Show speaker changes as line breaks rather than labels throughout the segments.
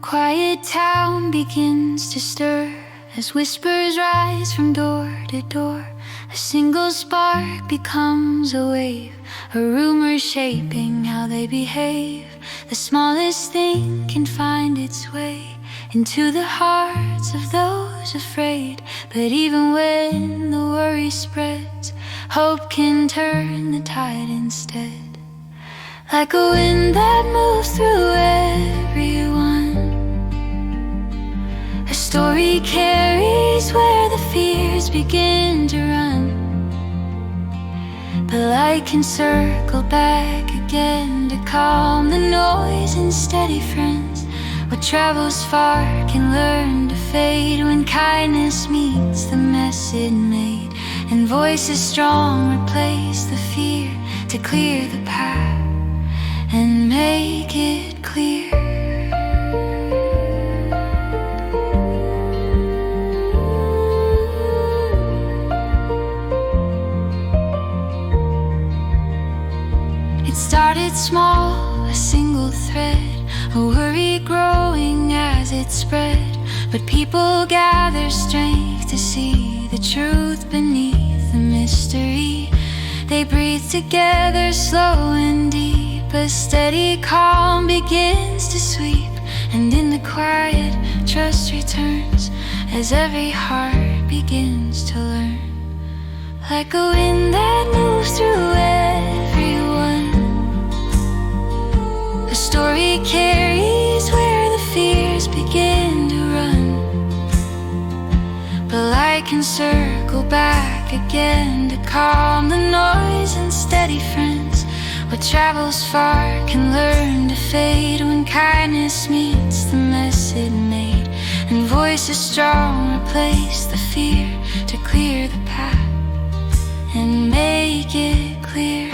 quiet town begins to stir, as whispers rise from door to door. A single spark becomes a wave, a rumor shaping how they behave. The smallest thing can find its way into the hearts of those afraid. But even when the worry spreads, hope can turn the tide instead. Like a wind that moves through everyone, a story carries where the fears begin to run. The light can circle back again to calm the noise and steady friends. What travels far can learn to fade when kindness meets the mess it made, and voices strong replace the fear to clear the path and make it clear. It started small, a single thread, a worry growing as it spread. But people gather strength to see the truth beneath the mystery. They breathe together, slow and deep. A steady calm begins to sweep, and in the quiet, trust returns as every heart begins to learn. Like a wind that moves through everyone, a story carries where the fears begin to run. But light can circle back again to calm the noise and steady friends. What travels far can learn to fade when kindness meets the mess it made, and voices strong replace the fear to clear the path and make it clear.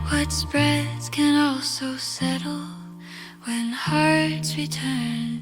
What spreads can also settle when hearts return.